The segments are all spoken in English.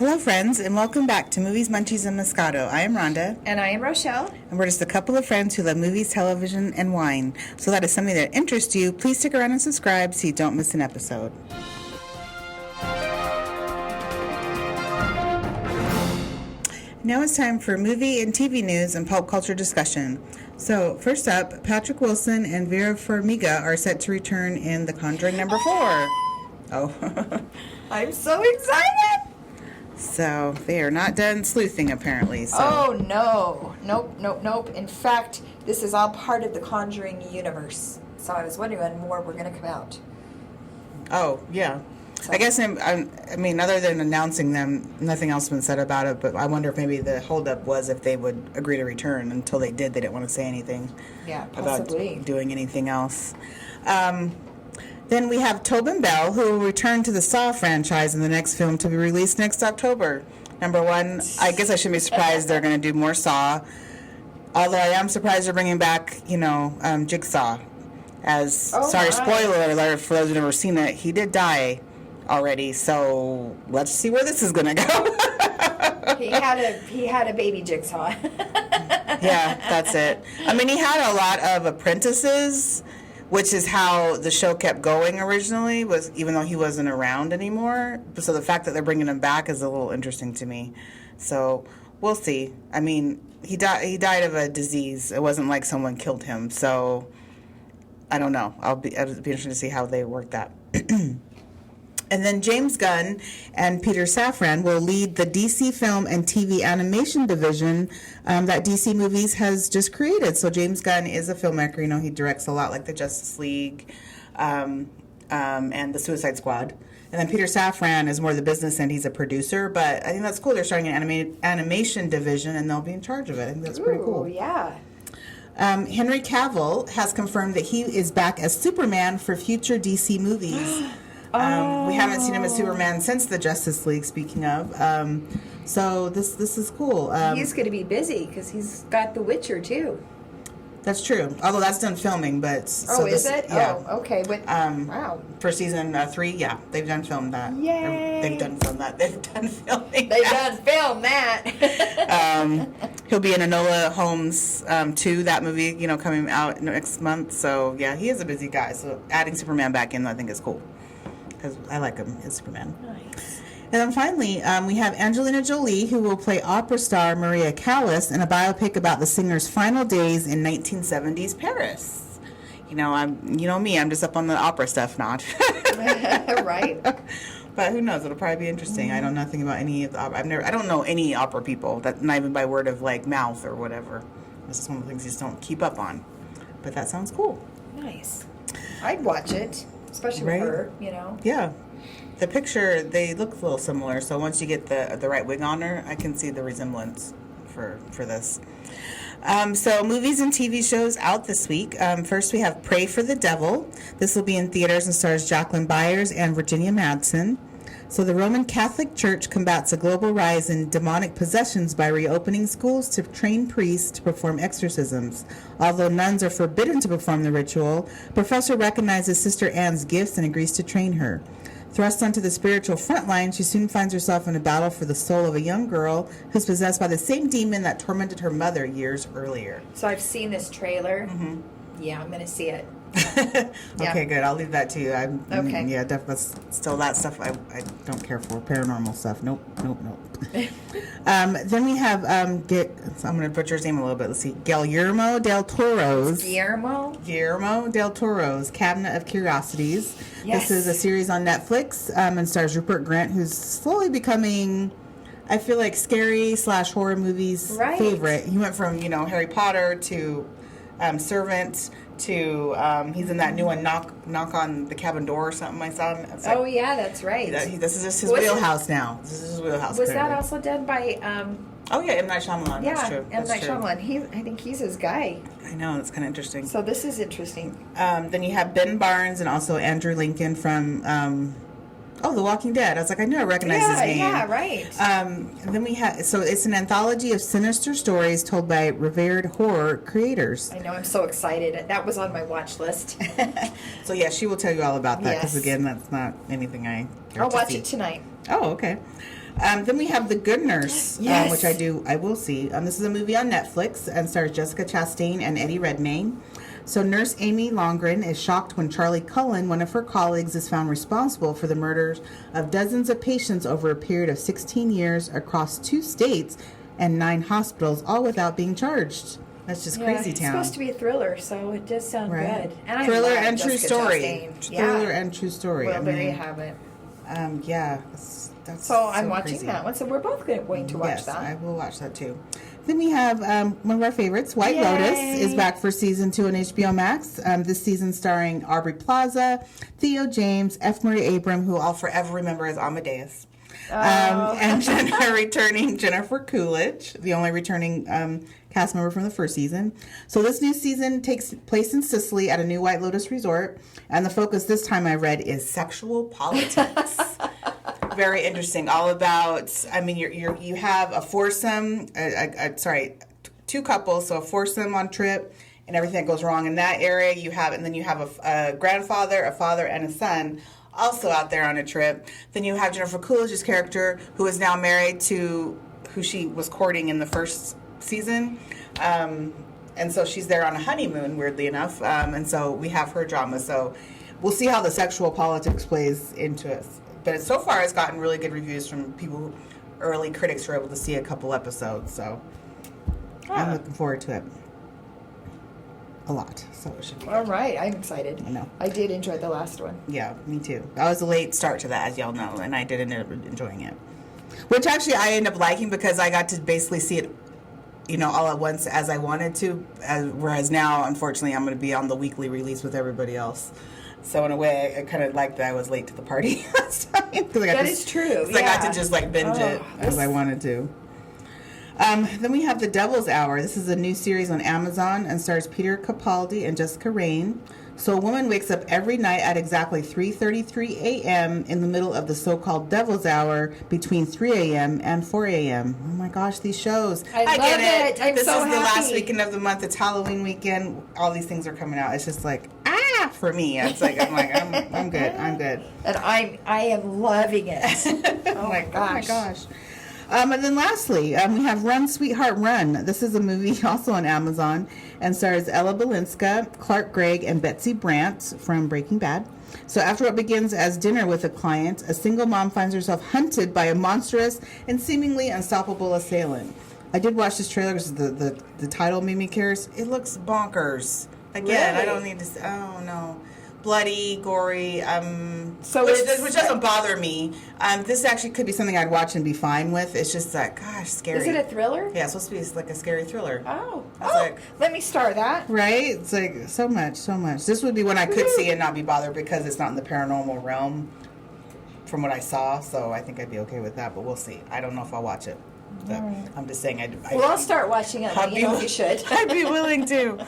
Hello, friends, and welcome back to Movies, Munchies, and Moscato. I am Rhonda. And I am Rochelle. And we're just a couple of friends who love movies, television, and wine. So that is something that interests you. Please stick around and subscribe so you don't miss an episode. Now it's time for movie and TV news and pulp culture discussion. So, first up, Patrick Wilson and Vera Farmiga are set to return in The Conjuring #4. Oh. I'm so excited! So, they are not done sleuthing, apparently. So. Oh, no. Nope. In fact, this is all part of the Conjuring universe. So I was wondering when more were going to come out. Oh, yeah. So. I guess, I mean, other than announcing them, nothing else has been said about it, but I wonder if maybe the holdup was if they would agree to return. Until they did, they didn't want to say anything about doing anything else. Then we have Tobin Bell, who will return to the Saw franchise in the next film to be released next October. Number one, I guess I shouldn't be surprised they're going to do more Saw. Although I am surprised they're bringing back, Jigsaw. Spoiler alert for those who've never seen it, he did die already. So let's see where this is going to go. He had a baby Jigsaw. Yeah, that's it. I mean, he had a lot of apprentices, which is how the show kept going originally, was even though he wasn't around anymore. So the fact that they're bringing him back is a little interesting to me. So we'll see. I mean, he died of a disease. It wasn't like someone killed him. So I don't know. It'll be interesting to see how they work that. And then James Gunn and Peter Safran will lead the DC film and TV animation division that DC Movies has just created. So James Gunn is a filmmaker. He directs a lot like the Justice League and the Suicide Squad. And then Peter Safran is more the business end. He's a producer. But I think that's cool. They're starting an animation division, and they'll be in charge of it. I think that's pretty cool. Yeah. Henry Cavill has confirmed that he is back as Superman for future DC movies. We haven't seen him as Superman since the Justice League, speaking of. So this is cool. He's going to be busy because he's got The Witcher, too. That's true. Although that's done filming, but... is it? Yeah. Oh, okay. But, wow. For season 3, yeah. They've done filmed that. Yay! They've done filmed that. They've done filming They've done filmed that. He'll be in Enola Holmes 2, that movie, coming out next month. So, yeah, he is a busy guy. So adding Superman back in, I think, is cool. Because I like him as Superman. Nice. And then finally, we have Angelina Jolie, who will play opera star Maria Callas in a biopic about the singer's final days in 1970s Paris. I'm just up on the opera stuff, not. Right. But who knows? It'll probably be interesting. I know nothing about any of the opera. I don't know any opera people, not even by word of mouth or whatever. This is one of the things you just don't keep up on. But that sounds cool. Nice. I'd watch it. Especially with her, Yeah. The picture, they look a little similar, so once you get the right wig on her, I can see the resemblance for this. So movies and TV shows out this week. First we have Pray for the Devil. This will be in theaters and stars Jacqueline Byers and Virginia Madsen. So the Roman Catholic Church combats a global rise in demonic possessions by reopening schools to train priests to perform exorcisms. Although nuns are forbidden to perform the ritual, Professor recognizes Sister Anne's gifts and agrees to train her. Thrust onto the spiritual front line, she soon finds herself in a battle for the soul of a young girl who's possessed by the same demon that tormented her mother years earlier. So I've seen this trailer. Mm-hmm. Yeah, I'm going to see it. Okay, good. I'll leave that to you. Okay. Yeah, definitely. Still, that stuff I don't care for. Paranormal stuff. Nope. Then we have I'm going to butcher his name a little bit. Let's see. Guillermo del Toro's. Guillermo del Toro's Cabinet of Curiosities. Yes. This is a series on Netflix and stars Rupert Grint, who's slowly becoming, I feel like, scary / horror movies favorite. He went from Harry Potter to Servant to he's in that new one, knock on the cabin door or something. I saw him. Like, yeah, that's right. This is just his wheelhouse now. This is his wheelhouse. Was that also done by? Oh yeah, M. Night Shyamalan. Yeah, that's true. M. Night Shyamalan. I think he's his guy. I know, it's kind of interesting. So this is interesting. Then you have Ben Barnes and also Andrew Lincoln from The Walking Dead. I was like, I knew I recognized his name. Yeah, right. Then we have, so it's an anthology of sinister stories told by revered horror creators. I know, I'm so excited. That was on my watch list. So yeah, she will tell you all about that because again, that's not anything I care I'll to watch see. it tonight. Oh, okay. Then we have The Good Nurse, Yes. which I will see. This is a movie on Netflix and stars Jessica Chastain and Eddie Redmayne. So Nurse Amy Longren is shocked when Charlie Cullen, one of her colleagues, is found responsible for the murders of dozens of patients over a period of 16 years across 2 states and 9 hospitals, all without being charged. That's just crazy It's town. supposed to be a thriller, so it does sound Right. good. And Thriller I love and true Jessica story. Chastain. Thriller and true story. Well, there you have it. Yeah, that's So I'm watching crazy. that one. So we're both going to watch Yes, that. I will watch that too. Then we have one of our favorites, White Yay. Lotus, is back for season 2 on HBO Max. This season starring Aubrey Plaza, Theo James, F. Murray Abram, who I'll forever remember as Amadeus, and returning Jennifer Coolidge, the only returning cast member from the first season. So this new season takes place in Sicily at a new White Lotus resort, and the focus this time I read is sexual politics. Very interesting. All about, I mean, you have a foursome, 2 couples, so a foursome on trip, and everything that goes wrong in that area. And then you have a grandfather, a father, and a son also out there on a trip. Then you have Jennifer Coolidge's character, who is now married to who she was courting in the first season. And so she's there on a honeymoon, weirdly enough. And so we have her drama. So we'll see how the sexual politics plays into it. But so far, it's gotten really good reviews from people, early critics who were able to see a couple episodes. So I'm looking forward to it a lot. So it should be All good. right, I'm excited. I know. I did enjoy the last one. Yeah, me too. I was a late start to that, as y'all know, and I did end up enjoying it. Which actually I ended up liking because I got to basically see it, all at once as I wanted to. Whereas now, unfortunately, I'm going to be on the weekly release with everybody else. So in a way, I kind of liked that I was late to the party last time. That is true. I got to just binge it as I wanted to. Then we have The Devil's Hour. This is a new series on Amazon and stars Peter Capaldi and Jessica Raine. So a woman wakes up every night at exactly 3:33 a.m. in the middle of the so-called Devil's Hour between 3 a.m. and 4 a.m. Oh my gosh, these shows. I love get it. I'm this so is the last happy. weekend of the month. It's Halloween weekend. All these things are coming out. It's just for me. It's I'm good. I'm good. And I am loving it. Oh my gosh. And then lastly, we have Run, Sweetheart, Run. This is a movie also on Amazon and stars Ella Balinska, Clark Gregg, and Betsy Brandt from Breaking Bad. So after what begins as dinner with a client, a single mom finds herself hunted by a monstrous and seemingly unstoppable assailant. I did watch this trailer because the title made me curious. It looks bonkers. Again, Really? I don't need to. Oh no. Bloody, gory, So which it's- doesn't bother me. This actually could be something I'd watch and be fine with. It's just gosh, scary. Is it a thriller? Yeah, it's supposed to be like a scary thriller. Oh. It's Let me star that. Right? It's so much. This would be one I could see and not be bothered because it's not in the paranormal realm from what I saw, so I think I'd be okay with that, but we'll see. I don't know if I'll watch it. But I'm just saying Well, I'll start watching it. You should. I'd be willing to.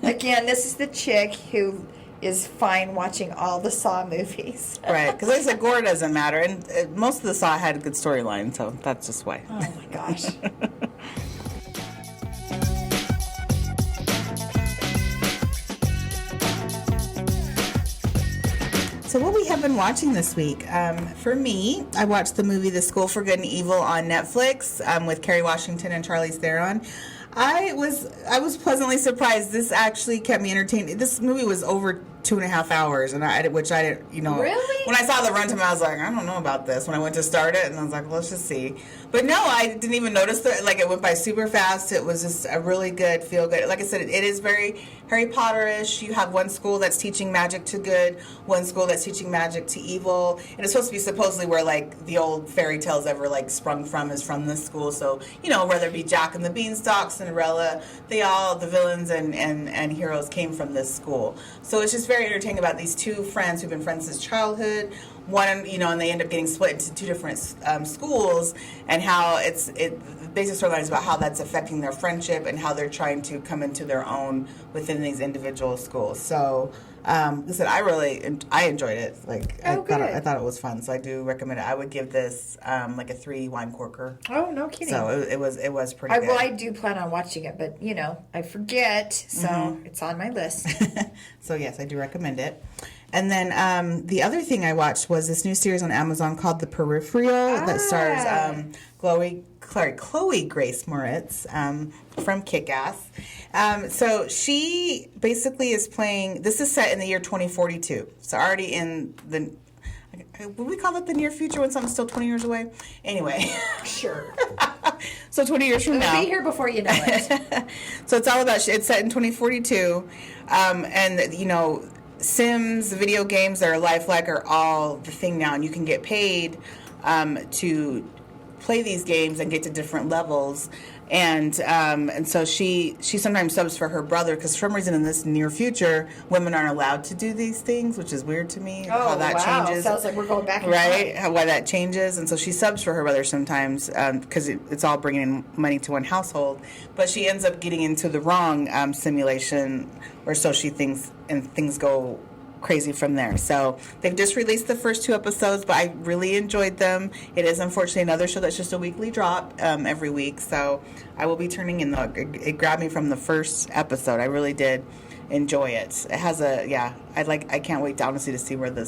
Again, this is the chick who is fine watching all the Saw movies. Right, because like I said, gore doesn't matter, and most of the Saw had a good storyline, so that's just why. Oh my gosh. So what we have been watching this week? For me, I watched the movie The School for Good and Evil on Netflix with Kerry Washington and Charlize Theron. I was pleasantly surprised. This actually kept me entertained. This movie was over 2.5 hours, which I didn't, Really? When I saw the runtime, I was like, I don't know about this. When I went to start it, and I was like, well, let's just see. But no, I didn't even notice that. It went by super fast. It was just a really good, feel good. Like I said, it is very Harry Potter-ish. You have one school that's teaching magic to good, one school that's teaching magic to evil, and it's supposed to be supposedly where the old fairy tales ever sprung from is from this school. So whether it be Jack and the Beanstalk, Cinderella, the villains and heroes came from this school. So it's just very entertaining about these two friends who've been friends since childhood. One, and they end up getting split into 2 different schools, and how the basic storyline is about how that's affecting their friendship and how they're trying to come into their own within these individual schools. So, listen, I enjoyed it. I thought it was fun. So I do recommend it. I would give this a 3 wine corker. Oh, no kidding. So it was pretty good. Well, I do plan on watching it, but I forget, so it's on my list. So yes, I do recommend it. And then the other thing I watched was this new series on Amazon called The Peripheral that stars Chloe Grace Moritz from Kick-Ass. So she basically is playing, this is set in the year 2042. So already in the, would we call it the near future when something's still 20 years away? Anyway. Sure. So 20 years from now. It'll be here before you know it. So it's all about, it's set in 2042. And, you know, Sims, video games that are lifelike are all the thing now. And you can get paid to play these games and get to different levels. And so she sometimes subs for her brother because for some reason in this near future, women aren't allowed to do these things, which is weird to me. Oh, how that wow. changes. Sounds like we're going back in right? time. Why that changes. And so she subs for her brother sometimes because it's all bringing in money to one household. But she ends up getting into the wrong simulation, or so she thinks, and things go crazy from there. So they've just released the first 2 episodes, but I really enjoyed them. It is unfortunately another show that's just a weekly drop every week, so I will be turning in. It grabbed me from the first episode. I really did enjoy it. It has I can't wait honestly to see where the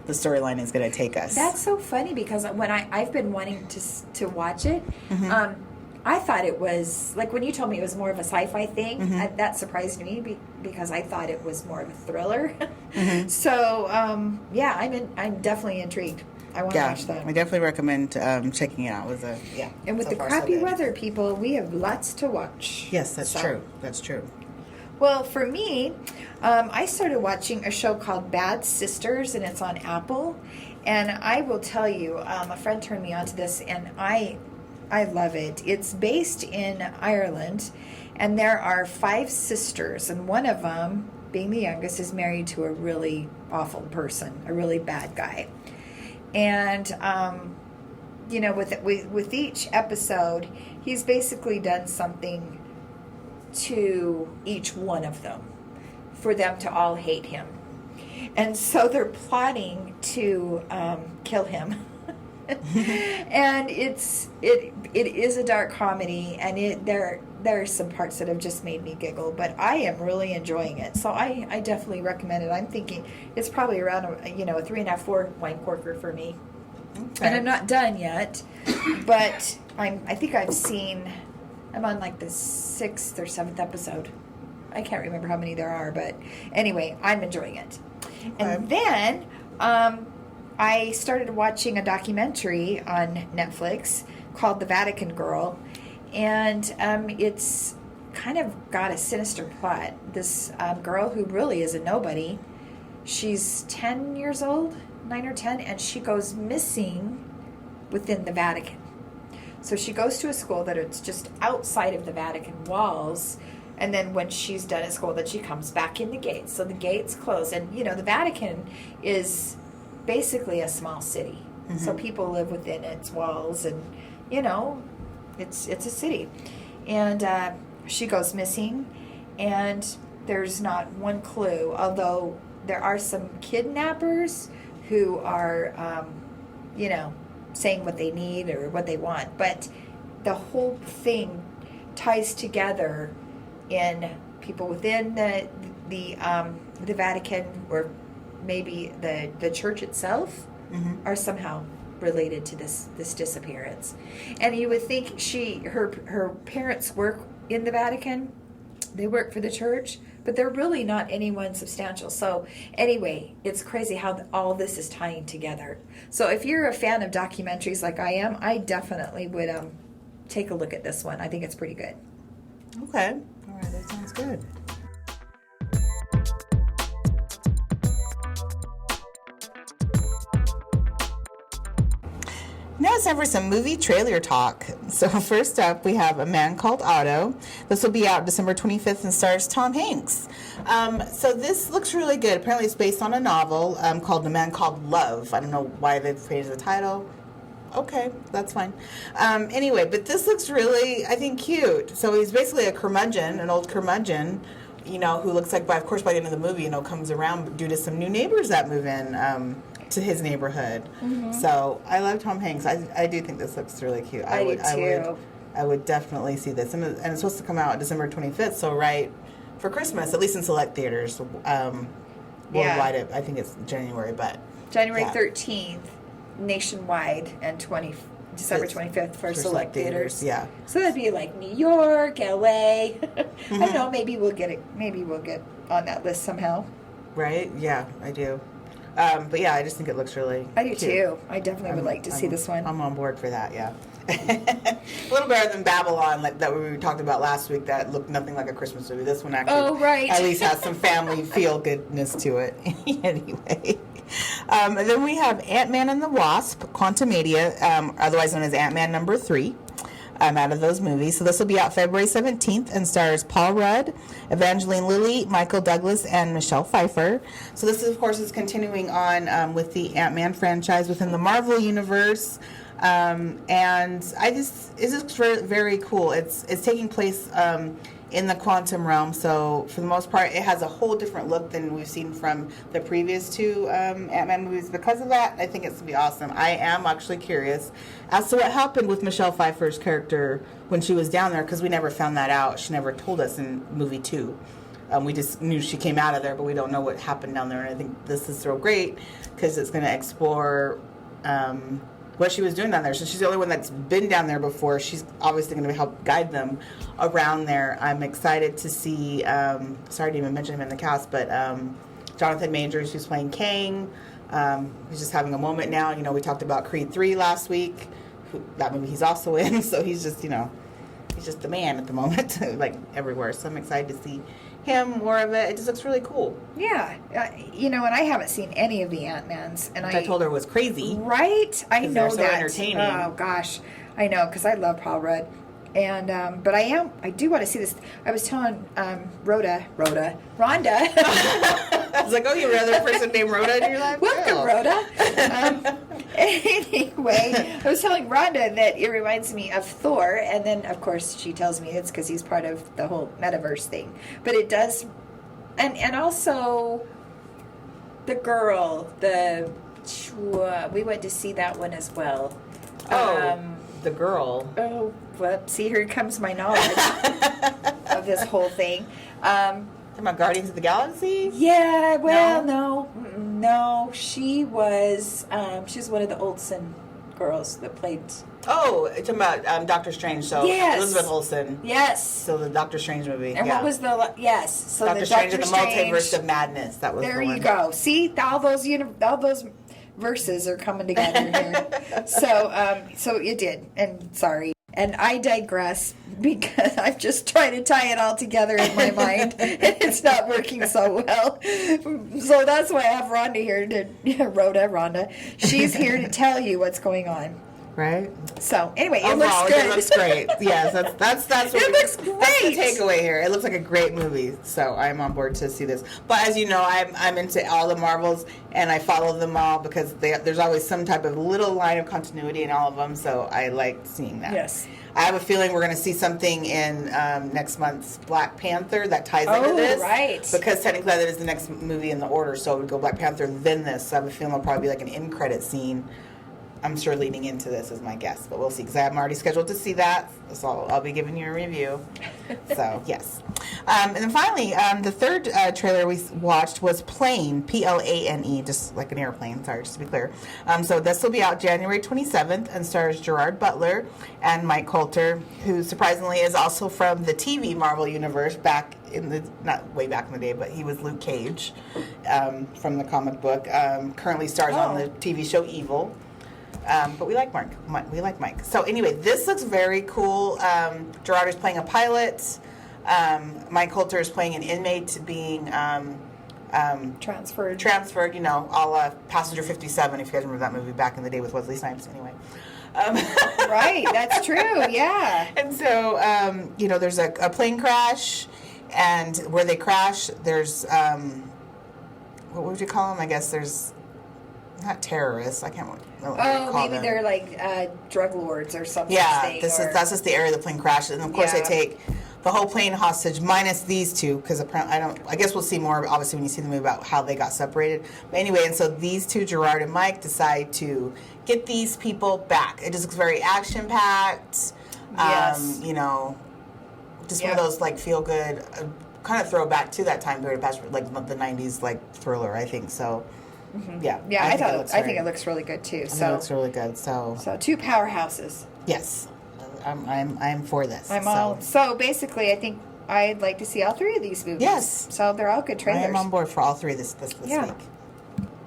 storyline is going to take us. That's so funny because when I've been wanting to watch it. Mm-hmm. I thought it was, like when you told me it was more of a sci-fi thing, Mm-hmm. That surprised me because I thought it was more of a thriller. Mm-hmm. So, I'm definitely intrigued. I want to watch that. I definitely recommend checking it out. And with so the far, crappy so good. weather, people, we have lots to watch. Yes, that's So- true. That's true. Well, for me, I started watching a show called Bad Sisters, and it's on Apple. And I will tell you, a friend turned me on to this, and I love it. It's based in Ireland, and there are 5 sisters, and one of them, being the youngest, is married to a really awful person, a really bad guy. And, with each episode, he's basically done something to each one of them for them to all hate him. And so they're plotting to kill him. And it is a dark comedy, and there are some parts that have just made me giggle, but I am really enjoying it. So I definitely recommend it. I'm thinking it's probably around a 3.5, 4 wine corker for me. Okay. And I'm not done yet, but I think I'm on like the 6th or 7th episode. I can't remember how many there are, but anyway, I'm enjoying it. Okay. And then I started watching a documentary on Netflix called The Vatican Girl, and it's kind of got a sinister plot. This girl who really is a nobody, she's 10 years old, 9 or 10, and she goes missing within the Vatican. So she goes to a school that it's just outside of the Vatican walls, and then when she's done at school, then she comes back in the gates. So the gates close, and the Vatican is basically a small city. Mm-hmm. So people live within its walls, and it's a city. And she goes missing, and there's not one clue, although there are some kidnappers who are saying what they need or what they want, but the whole thing ties together in people within the Vatican, or maybe the church itself, mm-hmm. are somehow related to this disappearance. And you would think her parents work in the Vatican, they work for the church, but they're really not anyone substantial. So anyway, it's crazy how all this is tying together. So if you're a fan of documentaries like I am, I definitely would take a look at this one. I think it's pretty good. Okay. All right, that sounds good. Now it's time for some movie trailer talk. So first up, we have A Man Called Otto. This will be out December 25th and stars Tom Hanks. So this looks really good. Apparently it's based on a novel called The Man Called Love. I don't know why they've changed the title. Okay, that's fine. Anyway, but this looks really, I think, cute. So he's basically a curmudgeon, an old curmudgeon, who looks like, of course, by the end of the movie, comes around due to some new neighbors that move in to his neighborhood. Mm-hmm. So I love Tom Hanks. I do think this looks really cute. I do too. I would definitely see this. And it's supposed to come out December 25th, so right for Christmas, at least in select theaters. worldwide. I think it's January, but January yeah. 13th nationwide, and December 25th for select theaters. Yeah. So that'd be like New York, LA. I don't know. Maybe we'll get it. Maybe we'll get on that list somehow. Right? Yeah, I do. But yeah, I just think it looks really I do cute. too. I definitely would like to see this one. I'm on board for that, yeah. A little better than Babylon that we talked about last week that looked nothing like a Christmas movie. This one actually at least has some family feel-goodness to it. Anyway. And then we have Ant-Man and the Wasp, Quantumania, otherwise known as Ant-Man number 3. Out of those movies. So this will be out February 17th and stars Paul Rudd, Evangeline Lilly, Michael Douglas, and Michelle Pfeiffer. So this, of course, is continuing on with the Ant-Man franchise within the Marvel Universe. And it's just very, very cool. It's taking place in the quantum realm, so for the most part, it has a whole different look than we've seen from the previous two Ant-Man movies. Because of that, I think it's going to be awesome. I am actually curious as to what happened with Michelle Pfeiffer's character when she was down there, because we never found that out. She never told us in movie 2. We just knew she came out of there, but we don't know what happened down there. And I think this is so great because it's going to explore what she was doing down there. So she's the only one that's been down there before. She's obviously going to help guide them around there. I'm excited to see, sorry I didn't even mention him in the cast, but Jonathan Majors, who's playing Kang. He's just having a moment now. You know, we talked about Creed 3 last week. That movie he's also in. So he's just, he's just the man at the moment, like everywhere. So I'm excited to see him, more of it. It just looks really cool. Yeah. And I haven't seen any of the Ant-Mans. And Which I told her was crazy. Right? I know they're so that. entertaining. Oh, gosh. I know, because I love Paul Rudd. And, but I do want to see this. I was telling Rhonda. I was like, oh, you have another person named Rhoda in your life? Welcome, Rhoda. Anyway, I was telling Rhonda that it reminds me of Thor, and then, of course, she tells me it's because he's part of the whole metaverse thing. But it does, and also the girl, we went to see that one as well. The girl. Oh, well, see, here comes my knowledge of this whole thing. Talking about Guardians of the Galaxy? Yeah, well, no. She was one of the Olsen girls that played. Oh, you're talking about Doctor Strange. So yes. Elizabeth Olsen. Yes. So the Doctor Strange movie. And what was the So Doctor the Strange Doctor and the Multiverse of Madness. That was there. The one. You go. See, all those verses are coming together here. So it did. And sorry. And I digress because I'm just trying to tie it all together in my mind, and it's not working so well. So that's why I have Rhonda here Rhonda. She's here to tell you what's going on. Right. So anyway, it looks good. It looks great. Yes, that's what it looks great. That's the takeaway here. It looks like a great movie. So I'm on board to see this. But as you know, I'm into all the Marvels, and I follow them all because there's always some type of little line of continuity in all of them. So I like seeing that. Yes. I have a feeling we're going to see something in next month's Black Panther that ties into this. Right. Because technically that is the next movie in the order. So it would go Black Panther, then this. So I have a feeling it'll probably be like an end credit scene. I'm sure leading into this is my guess, but we'll see because I'm already scheduled to see that, so I'll be giving you a review. So yes, and then finally, the third trailer we watched was Plane, Plane, just like an airplane. Sorry, just to be clear. So this will be out January 27th and stars Gerard Butler and Mike Coulter, who surprisingly is also from the TV Marvel universe back in the not way back in the day, but he was Luke Cage from the comic book. Currently stars on the TV show Evil. But we like Mark. We like Mike. So anyway, this looks very cool. Gerard is playing a pilot. Mike Coulter is playing an inmate being transferred. a la Passenger 57, if you guys remember that movie back in the day with Wesley Snipes. Anyway. Right, that's true, yeah. And so, there's a plane crash, and where they crash, there's, what would you call them? I guess there's... not terrorists. I can't remember. Maybe they're like drug lords or something. Yeah, that's just the area the plane crashes, and of course they take the whole plane hostage minus these two because apparently I guess we'll see more obviously when you see the movie about how they got separated. But anyway, and so these two, Gerard and Mike, decide to get these people back. It just looks very action packed. Yes. Just one of those like feel good kind of throwback to that time period, past like the '90s, like thriller. I think so. Yeah. Yeah, I think it looks really good too. It looks really good. So two powerhouses. yes, I'm for this. So basically, I think I'd like to see all three of these movies. Yes. So they're all good trailers. I am on board for all three this week.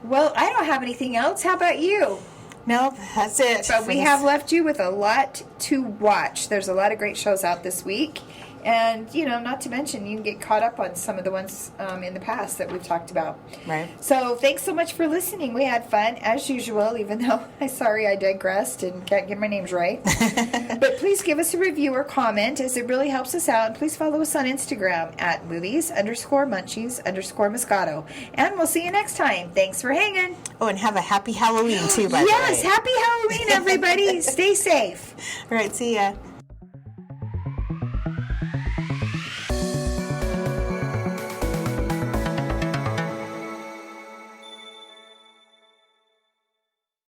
Well, I don't have anything else. How about you? No, that's it. But we have left you with a lot to watch. There's a lot of great shows out this week. And, not to mention, you can get caught up on some of the ones in the past that we've talked about. Right. So thanks so much for listening. We had fun, as usual, even though I'm sorry I digressed and can't get my names right. But please give us a review or comment, as it really helps us out. And please follow us on Instagram at movies_munchies_Moscato. And we'll see you next time. Thanks for hanging. Oh, and have a happy Halloween, too, by the way. Yes, happy Halloween, everybody. Stay safe. All right, see ya.